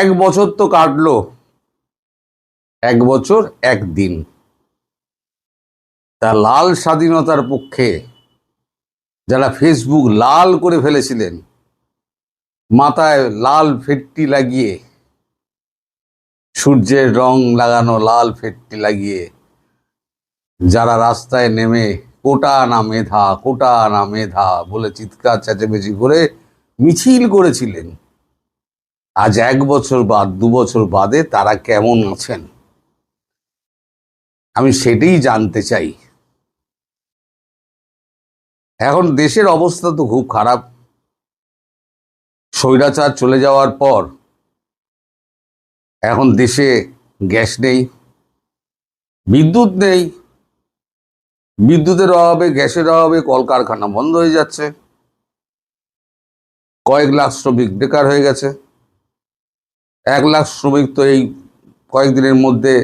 এক বছর তো কাটলো, 1 বছর 1 দিন। তা লাল স্বাধীনতার পক্ষে যারা ফেসবুক লাল করে ফেলেছিলেন, মাথায় লাল ফেট্টি লাগিয়ে, সূর্যের রং লাগানো লাল ফেট্টি লাগিয়ে যারা রাস্তায় নেমে কোটা না মেধা, কোটা না মেধা বলে চিৎকার চেঁচামেচি করে মিছিল করেছিলেন, আজ 1 বছর বাদ 2 বছর বাদে তারা কেমন আছেন আমি সেটাই জানতে চাই। এখন দেশের অবস্থা তো খুব খারাপ। স্বৈরাচার চলে যাওয়ার পর এখন দেশে গ্যাস নেই, বিদ্যুৎ নেই, বিদ্যুতের অভাবে, গ্যাসের অভাবে কলকারখানা বন্ধ হয়ে যাচ্ছে, কয়েক লাখ শ্রমিক বেকার হয়ে গেছে। 1 লাখ শ্রমিক তো এই কয়েকদিনের মধ্যে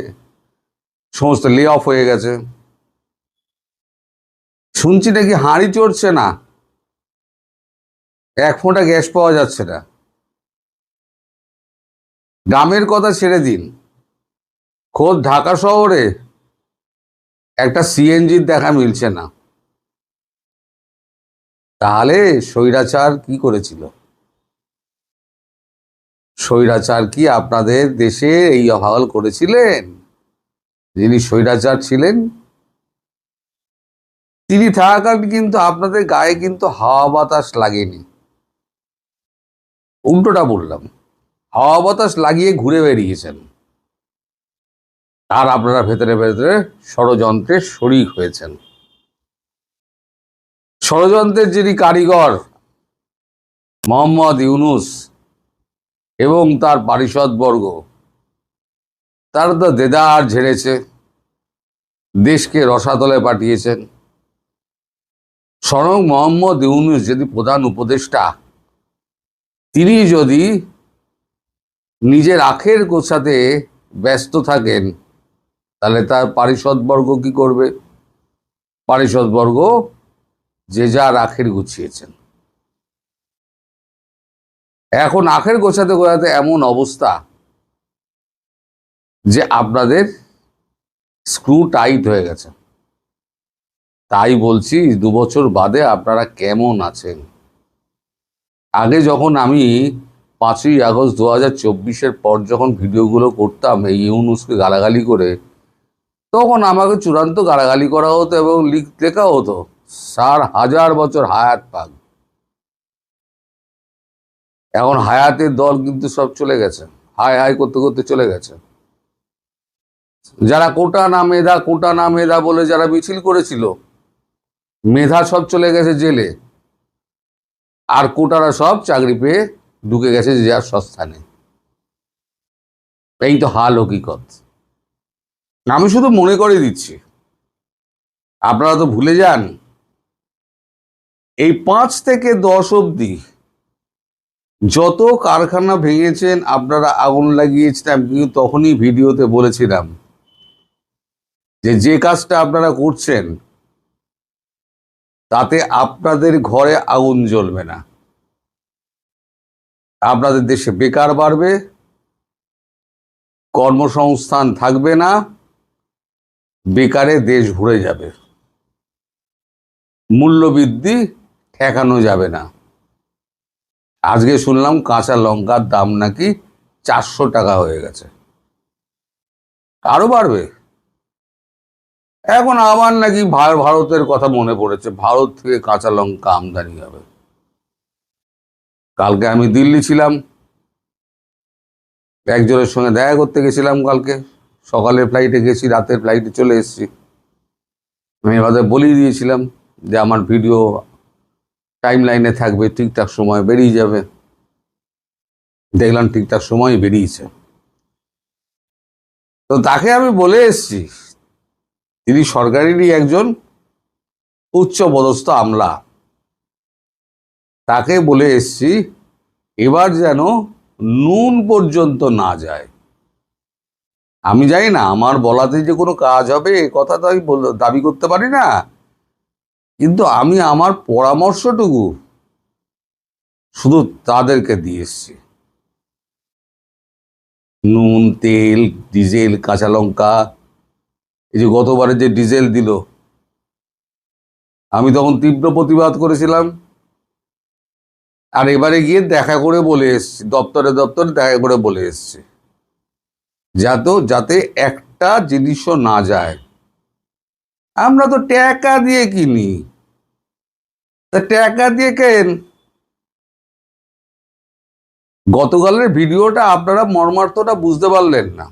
সমস্ত লে অফ হয়ে গেছে। শুনছি নাকি হাঁড়ি চড়ছে না, 1 ফোঁটা গ্যাস পাওয়া যাচ্ছে না। গ্রামের কথা ছেড়ে দিন, খোদ ঢাকা শহরে একটা সিএনজির দেখা মিলছে না। তাহলে স্বৈরাচার কি করেছিল? স্বৈরাচার কি আপনাদের দেশে এই হাল করেছিলেন? যিনি স্বৈরাচার ছিলেন তিনি থাকাকালীন কিন্তু আপনাদের গায়ে কিন্তু হাওয়া বাতাস লাগেনি। উল্টোটা বললাম, হাওয়া বাতাস লাগিয়ে ঘুরে বেরিয়েছেন, আর আপনারা ভেতরে ভেতরে ষড়যন্ত্রের শরিক হয়েছেন। ষড়যন্ত্রের যিনি কারিগর মোহাম্মদ ইউনূস এবং তার পারিষদবর্গ, তারা তো দেদার ঝেড়েছে, দেশকে রসাতলে পাঠিয়েছেন। স্বয়ং মোহাম্মদ ইউনূস যদি প্রধান উপদেষ্টা, তিনি যদি নিজের আখের গোছাতে ব্যস্ত থাকেন, তাহলে তার পারিষদবর্গ কি করবে? পারিষদবর্গ যে যার আখের গুছিয়েছেন। এখন আখের গোছাতে গোছাতে এমন অবস্থা যে আপনাদের স্ক্রু টাইট হয়ে গেছে। তাই বলছি, 2 বছর বাদে আপনারা কেমন আছেন? আগে যখন আমি 5ই আগস্ট 2024-এর পর যখন ভিডিওগুলো করতাম এই ইউনূসকে গালাগালি করে, তখন আমাকে চূড়ান্ত গালাগালি করা হতো এবং লেখা হতো 1000 বছর হায়াত পাক। এখন হায়াতের দল কিন্তু সব চলে গেছে, হায় হায় করতে করতে চলে গেছে। যারা কোটা না মেধা, কোটা না মেধা বলে যারা মিছিল করেছিল, মেধা সব চলে গেছে জেলে, আর কোটারা সব চাকরি পেয়ে ঢুকে গেছে যে যার সস্থানে। এই তো হাল হকিকত। আমি শুধু মনে করে দিচ্ছি, আপনারা তো ভুলে যান এই 5 থেকে 10 অব্দি যত কারখানা ভেঙেছেন, আপনারা আগুন লাগিয়েছেন। আমি কিন্তু তখনই ভিডিওতে বলেছিলাম যে কাজটা আপনারা করছেন তাতে আপনাদের ঘরে আগুন জ্বলবে না, আপনাদের দেশে বেকার বাড়বে, কর্মসংস্থান থাকবে না, বেকারে দেশ ভরে যাবে, মূল্যবৃদ্ধি ঠেকানো যাবে না। আজকে শুনলাম কাঁচা লঙ্কার দাম নাকি 400 টাকা হয়ে গেছে, আরো বাড়বে। এখন আবার নাকি ভারতের কথা মনে পড়েছে, ভারত থেকে কাঁচা লঙ্কা আমদানি হবে। কালকে আমি দিল্লি ছিলাম, একজনের সঙ্গে দেখা করতে গেছিলাম। কালকে সকালের ফ্লাইটে গেছি, রাতের ফ্লাইটে চলে এসেছি। আমি এভাবে বলেই দিয়েছিলাম যে আমার ভিডিও টাইম লাইনে থাকবে, ঠিকঠাক সময় বেরিয়ে যাবে। দেখলাম ঠিকঠাক সময় বেরিয়েছে। তো তাকে আমি বলে এসেছি, তিনি সরকারেরই একজন উচ্চ পদস্থ আমলা, তাকে বলে এসেছি এবার যেন নুন পর্যন্ত না যায়। আমি জানি না আমার বলাতে যে কোনো কাজ হবে এ কথা তো আমি দাবি করতে পারি না, কিন্তু আমি আমার পরামর্শটুকু শুধু তাদেরকে দিয়ে এসেছি। নুন, তেল, ডিজেল, কাঁচা লঙ্কা, এই যে গতবারে যে ডিজেল দিল, আমি তখন তীব্র প্রতিবাদ করেছিলাম। আর এবারে গিয়ে দেখা করে বলে এসছি, দপ্তরে দপ্তরে দেখা করে বলে এসছি, যাতে একটা জিনিসও না যায়। আমরা তো টাকা দিয়ে কিনি, তা টাকা দিয়ে কেন। গতকালের ভিডিওটা আপনারা মর্মার্থটা বুঝতে পারলেন না,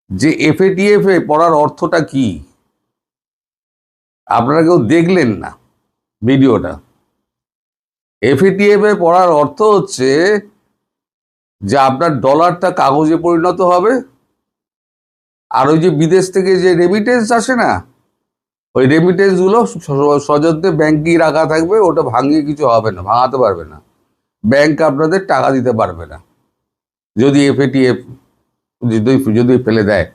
যে এফএটিএফ পড়ার অর্থটা কি। আপনারা কেউ দেখলেন না ভিডিওটা। এফএটিএফ পড়ার অর্থ হচ্ছে যে আপনার ডলারটা কাগজে পরিণত হবে, আর ওই যে বিদেশ থেকে যে রেমিটেন্স আসে না, ওই রেমিটেন্স গুলো সযত্নে ব্যাংকে রাখা থাকবে, ওটা ভাঙিয়ে কিছু হবে না, ভাঙাতে পারবে না, ব্যাংক আপনাদের টাকা দিতে পারবে না যদি এফএটিএফ যদি ফেলে দেয়।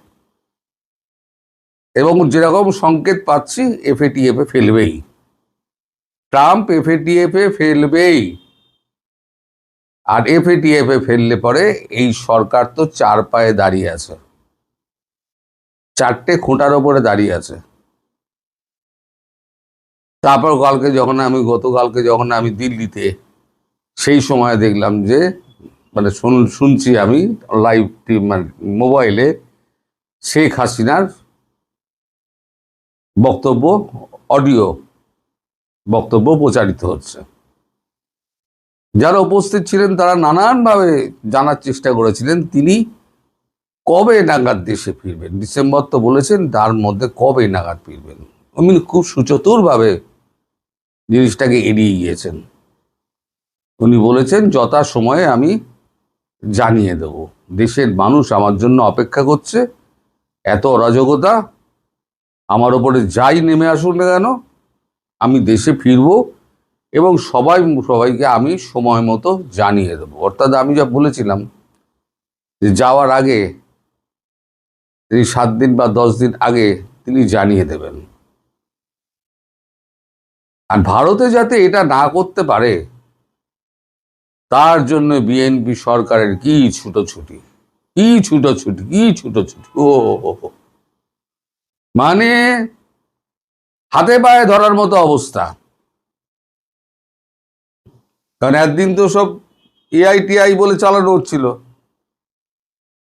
এবং যেরকম সংকেত পাচ্ছি এফএটিএফ ফেলবেই, ট্রাম্প এফএটিএফ ফেলবেই। আর এফএটিএফ ফেললে পরে এই সরকার তো 4 পায়ে দাঁড়িয়ে আছে, 4টে খুঁটার ওপরে দাঁড়িয়ে আছে। তারপর গতকালকে যখন আমি দিল্লিতে, সেই সময় দেখলাম যে মানে শুনছি আমি লাইভ মানে মোবাইলে শেখ হাসিনার বক্তব্য, অডিও বক্তব্য প্রচারিত হচ্ছে। যারা উপস্থিত ছিলেন তারা নানানভাবে জানার চেষ্টা করেছিলেন তিনি কবে নাগাদ দেশে ফিরবেন। ডিসেম্বর তো বলেছেন, তার মধ্যে কবে নাগাদ ফিরবেন। উনি খুব সুচতুরভাবে জিনিসটাকে এড়িয়ে গিয়েছেন। উনি বলেছেন যথা সময়ে আমি জানিয়ে দেব, দেশের মানুষ আমার জন্য অপেক্ষা করছে, এত অরাজকতা, আমার ওপরে যাই নেমে আসুন না কেন আমি দেশে ফিরব এবং সবাইকে আমি সময় মতো জানিয়ে দেবো। অর্থাৎ আমি যা বলেছিলাম যে যাওয়ার আগে তিনি 7 দিন বা 10 দিন আগে তিনি জানিয়ে দেবেন। আর ভারতে যাতে এটা না করতে পারে তার জন্য বিএনপি সরকারের কি ছুটোছুটি, ও মানে হাতে পায়ে ধরার মতো অবস্থা। কারণ একদিন তো সব এআইটিআই বলে চালানো হচ্ছিল,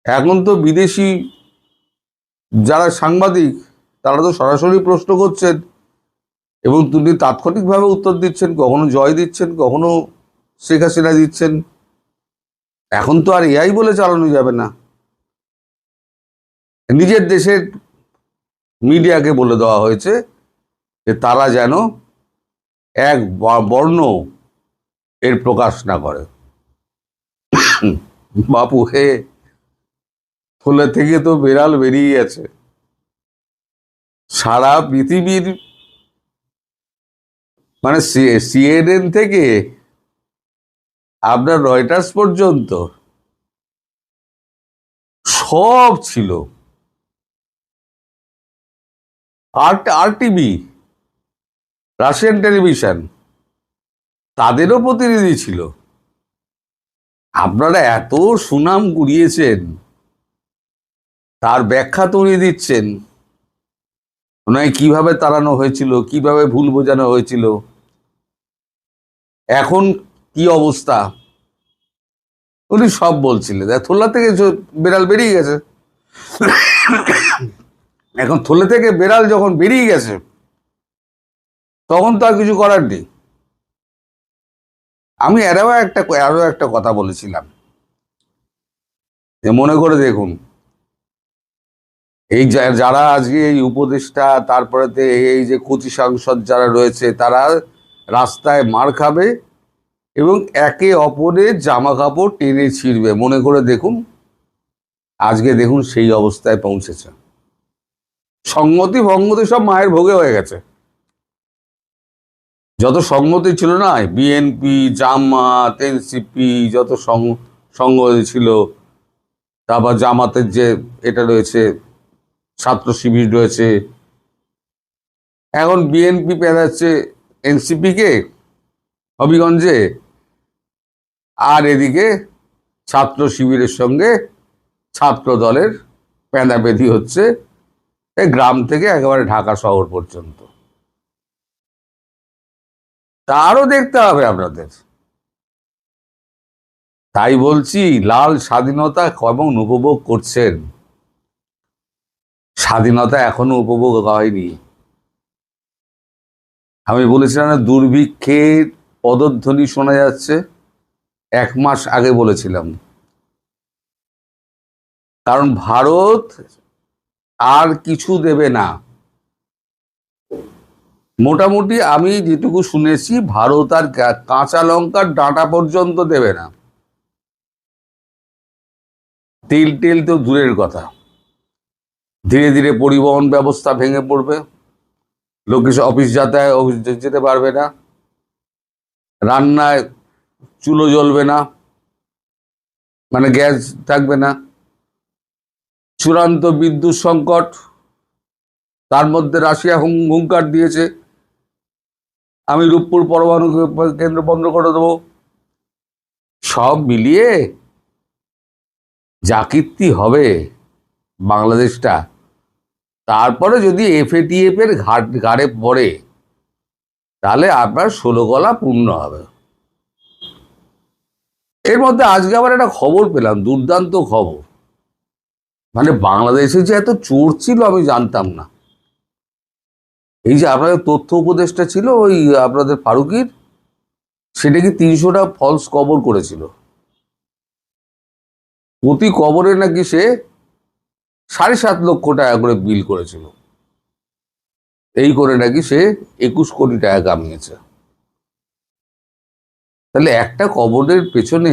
এখন তো বিদেশি যারা সাংবাদিক তারা তো সরাসরি প্রশ্ন করছেন এবং তিনি তাৎক্ষণিকভাবে উত্তর দিচ্ছেন, কখনো জয় দিচ্ছেন, কখনো শেখ হাসিনা দিচ্ছেন। এখন তো আর এআই বলে চালানো যাবে না। নিজের দেশের মিডিয়াকে বলে দেওয়া হয়েছে যে তারা যেন এক বর্ণ এর প্রকাশ না করে। বাপু হে, থলে থেকে তো বেড়াল বেরিয়ে গেছে। সারা পৃথিবীর মানে সিএনএন থেকে আপনার রয়টার্স পর্যন্ত সব ছিল। আরটিভি, রাশিয়ান টেলিভিশন, তাদেরও প্রতিনিধি ছিল। আপনারা এত সুনাম কুড়িয়েছেন, তার ব্যাখ্যা তৈরি দিচ্ছেন, নয় কিভাবে তাড়ানো হয়েছিল, কিভাবে ভুল বোঝানো হয়েছিল, এখন কি অবস্থা উনি সব বলছিলেন। থোলা থেকে বেড়াল বেরিয়ে গেছে, এখন থলে থেকে বেড়াল যখন বেরিয়ে গেছে তখন তো আর কিছু করার নেই। আমি আরো একটা কথা বলেছিলাম যে মনে করে দেখুন, এই যারা আজকে এই উপদেষ্টা, তারপরে এই যে কচি সাংসদ যারা রয়েছে, তারা রাস্তায় মার খাবে এবং একে অপরের জামা কাপড় টেনে ছিঁড়বে। মনে করে দেখুন, আজকে দেখুন সেই অবস্থায় পৌঁছেছে। সংগতি ভঙ্গতি সব মায়ের ভোগে হয়ে গেছে। যত সংগতি ছিল না, বিএনপি, জামাত, এনসিপি, যত সংগতি ছিল, তারপর জামাতের যে এটা রয়েছে, ছাত্র শিবির রয়েছে, এখন বিএনপি পেরাচ্ছে এনসিপিকে হবিগঞ্জে, আর এদিকে ছাত্র শিবিরের সঙ্গে ছাত্র দলের পেঁদাবেঁধি হচ্ছে এই গ্রাম থেকে একেবারে ঢাকা শহর পর্যন্ত। তারও দেখতে হবে আপনাদের। তাই বলছি, লাল স্বাধীনতা কেমন উপভোগ করছেন? স্বাধীনতা এখনো উপভোগ হয়নি। আমি বলেছিলাম না, দুর্ভিক্ষের পদধ্বনি শোনা যাচ্ছে, 1 মাস আগে বলেছিলাম। কারণ ভারত আর কিছু দেবে না। মোটামুটি আমি যেটুকু শুনেছি, ভারত আর কাঁচা লঙ্কার ডাঁটা পর্যন্ত দেবে না। তেল টেল তো দূরের কথা, ধীরে ধীরে পরিবহন ব্যবস্থা ভেঙে পড়বে, লোকে অফিস যেতে পারবে না, রান্নায় চুলো জ্বলবে না, মানে গ্যাস থাকবে না, চূড়ান্ত বিদ্যুৎ সংকট, তার মধ্যে রাশিয়া হুঙ্কার দিয়েছে আমি রূপপুর পরমাণু কেন্দ্র বন্ধ করে দেবো। সব মিলিয়ে যা কীর্তি হবে বাংলাদেশটা, তারপরে যদি এফএটিএফ এর ঘাড়ে পড়ে, তাহলে আপনার 16 গলা পূর্ণ হবে। এর মধ্যে আজকে আবার একটা খবর পেলাম, দুর্দান্ত খবর। মানে বাংলাদেশে যে এত চোর ছিল আমি জানতাম না। এই যে আপনাদের তথ্য উপদেষ্টা ছিল ওই আপনাদের ফারুকির, সেটা কি 300টা ফলস কবর করেছিল। প্রতি কবরে নাকি সে 7.5 লক্ষ টাকা করে বিল করেছিল। এই করে নাকি সে 21 কোটি টাকা কামিয়েছে। তাহলে একটা কবরের পেছনে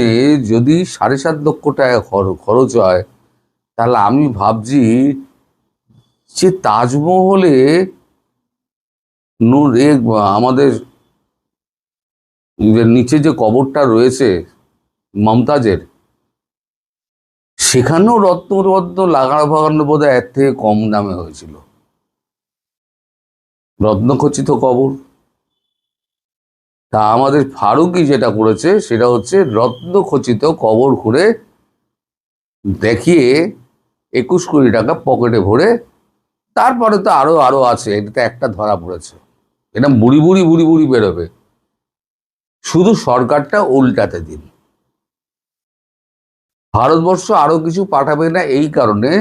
যদি 7.5 লক্ষ টাকা খরচ হয়, তাহলে আমি ভাবছি যে তাজমহলে আমাদের নিচে যে কবরটা রয়েছে মমতাজের, সেখানেও রত্ন লাগানো ফাগানো বোধহয় এর থেকে কম দামে হয়েছিল। রত্নখচিত কবর। তা আমাদের ফারুকি যেটা করেছে সেটা হচ্ছে রত্নখচিত কবর খুঁড়ে দেখিয়ে 21 কোটি টাকা পকেটে ভরে, তারপরে তো আরো আরো আছে, এটা একটা ধরা পড়েছে, এটা বুড়ি বুড়ি বুড়ি বুড়ি বেরোবে। শুধু সরকারটা উল্টাতে দিন। ভারতবর্ষ আরো কিছু পাঠাবে না এই কারণে,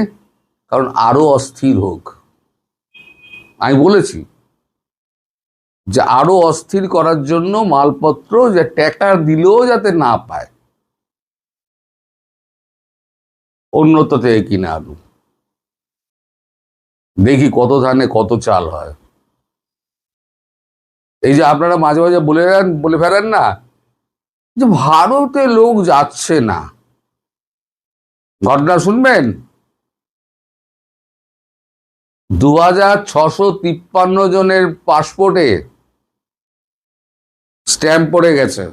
কারণ আরো অস্থির হোক। আমি বলেছি যে আরো অস্থির করার জন্য মালপত্র যে ট্যাকার দিলেও যাতে না পায়, অন্যত্র থেকে কিনে আনুন। দেখি কত ধানে কত চাল হয়। এই যে আপনারা মাঝে মাঝে বলে ফেলেন না যে ভারতে লোক যাচ্ছে না, ঘটনা শুনবেন। 2653 জনের পাসপোর্টে স্ট্যাম্প পড়ে গেছে,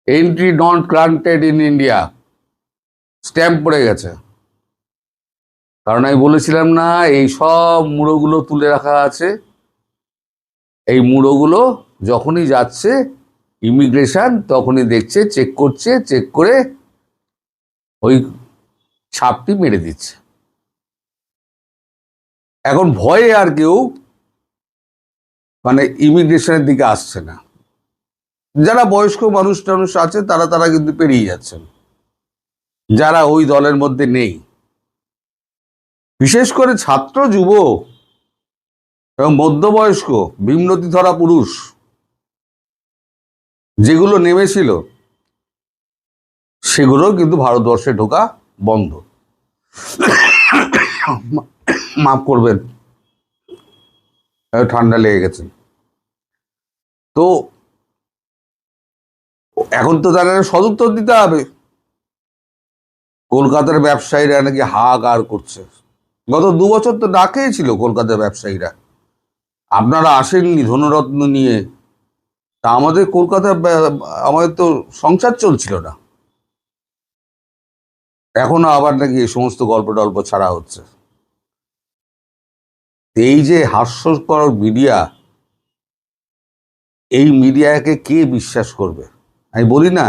entry not granted in India, stamp পড়ে গেছে। কারণ আমি বলেছিলাম না, এই সব মুড়োগুলো তুলে রাখা আছে, এই মুড়োগুলো যখনই যাচ্ছে ইমিগ্রেশন তখনই দেখছে, চেক করছে, চেক করে ওই ছাপটি মেরে দিচ্ছে। এখন ভয়ে আর কেউ মানে ইমিগ্রেশনের দিকে আসছে না। যারা বয়স্ক মানুষ টানুষ আছে তারা কিন্তু পেরিয়ে যাচ্ছেন, যারা ওই দলের মধ্যে নেই। বিশেষ করে ছাত্র, যুব এবং মধ্যবয়স্ক ভীমরতি ধরা পুরুষ যেগুলো নেমেছিল, সেগুলো কিন্তু ভারতবর্ষে ঢোকা বন্ধ। মাফ করবেন, ঠান্ডা লেগে গেছে। তো এখন তো তারা সদুত্তর দিতে হবে। কলকাতার ব্যবসায়ীরা নাকি হাহাকার করছে, গত 2 বছর তো ডাকেই ছিল কলকাতার ব্যবসায়ীরা, আপনারা আসেননি ধনরত্ন নিয়ে। তা আমাদের আমাদের তো সংসার চলছিল না, এখনো আবার নাকি এই সমস্ত গল্প টল্প ছাড়া হচ্ছে। এই যে হাস্যকর মিডিয়া, এই মিডিয়াকে কে বিশ্বাস করবে? আমি বলি না,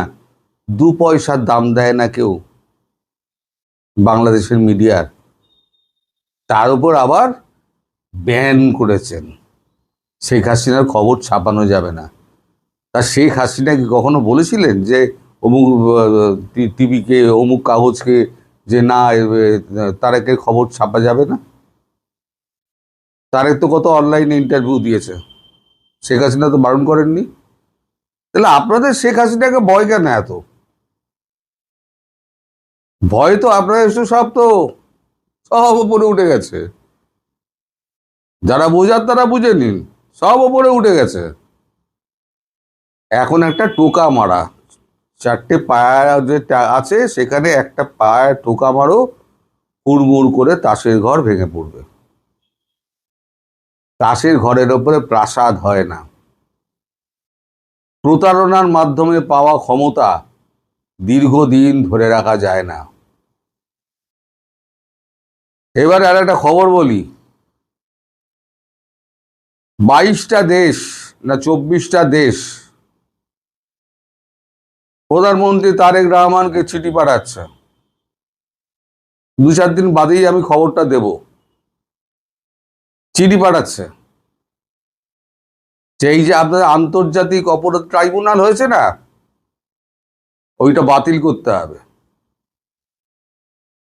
2 পয়সার দাম দেয় না কেউ। বাংলাদেশের মিডিয়ার, তার উপর আবার ব্যান করেছেন। শেখ হাসিনার খবর ছাপানো যাবে না। তা শেখ হাসিনা কি কখনো বলেছিলেন যে অমুক টিভিকে, অমুক কাগজকে, যে না তারেকের খবর ছাপা যাবে না? তারেক তো কত অনলাইনে ইন্টারভিউ দিয়েছে, শেখ হাসিনা তো বারণ করেননি। তাহলে আপনাদের শেখ হাসিনাকে ভয় কেন এত? ভয় তো আপনাদের সব উপরে উঠে গেছে। যারা বোঝার তারা বুঝে নিন, সব উপরে উঠে গেছে। এখন একটা টোকা মারা, 4টে পায়া যে আছে সেখানে একটা পায়ে টোকা মারো, হুড়মুড় করে তাসের ঘর ভেঙে পড়বে। তাসের ঘরের ওপরে প্রাসাদ হয় না। প্রতারণার মাধ্যমে পাওয়া ক্ষমতা দীর্ঘদিন ধরে রাখা যায় না। এবার আর একটা খবর বলি, 22টা দেশ না 24টা দেশ প্রধানমন্ত্রী তারেক রহমানকে চিঠি পাঠাচ্ছে। 2-4 দিন বাদেই আমি খবরটা দেব। চিঠি পাঠাচ্ছে যে এই যে আপনাদের আন্তর্জাতিক অপরাধ ট্রাইব্যুনাল হয়েছে না, ওইটা বাতিল করতে হবে,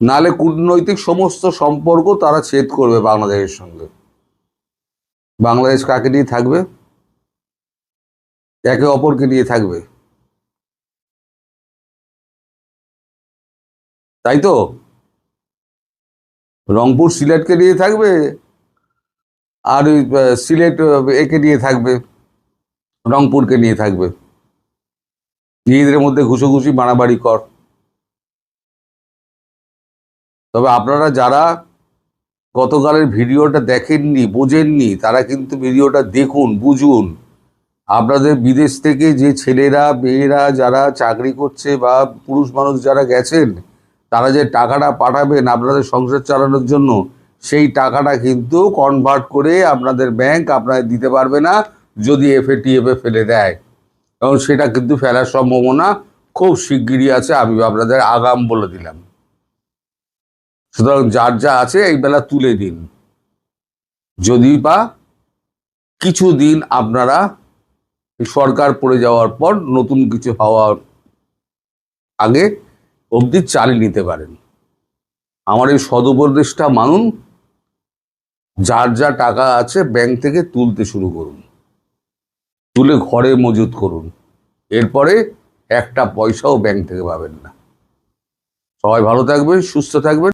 নালে কূটনৈতিক সমস্ত সম্পর্ক তারা ছেদ করবে বাংলাদেশের সঙ্গে। বাংলাদেশ কাকে নিয়ে থাকবে? একে অপরকে নিয়ে থাকবে, তাই তো? রংপুর সিলেটকে নিয়ে থাকবে, আর ওই সিলেট একে নিয়ে থাকবে, রংপুরকে নিয়ে থাকবে। নিজেদের মধ্যে ঘুষোঘুষি মারামারি কর। তবে আপনারা যারা গতকালের ভিডিওটা দেখেননি, বোঝেননি, তারা কিন্তু ভিডিওটা দেখুন, বুঝুন। আপনাদের বিদেশ থেকে যে ছেলেরা মেয়েরা যারা চাকরি করছে বা পুরুষ মানুষ যারা গেছেন, তারা যে টাকাটা পাঠাবেন আপনাদের সংসার চালানোর জন্য, সেই টাকাটা কিন্তু কনভার্ট করে আপনাদের ব্যাংক আপনাদের দিতে পারবে না যদি এফএটিএফে ফেলে দেয়। এবং সেটা কিন্তু ফেলার সম্ভাবনা খুব শিগগিরই আছে, আমি আপনাদের আগাম বলে দিলাম। সুতরাং যার যা আছে এই বেলা তুলে দিন, যদি বা কিছুদিন আপনারা সরকার পড়ে যাওয়ার পর নতুন কিছু হওয়ার আগে অবধি চালিয়ে নিতে পারেন। আমার এই সদুপদেশটা মানুন, যার যা টাকা আছে ব্যাংক থেকে তুলতে শুরু করুন, তুলে ঘরে মজুত করুন। এরপরে একটা পয়সাও ব্যাংক থেকে পাবেন না। সবাই ভালো থাকবেন, সুস্থ থাকবেন।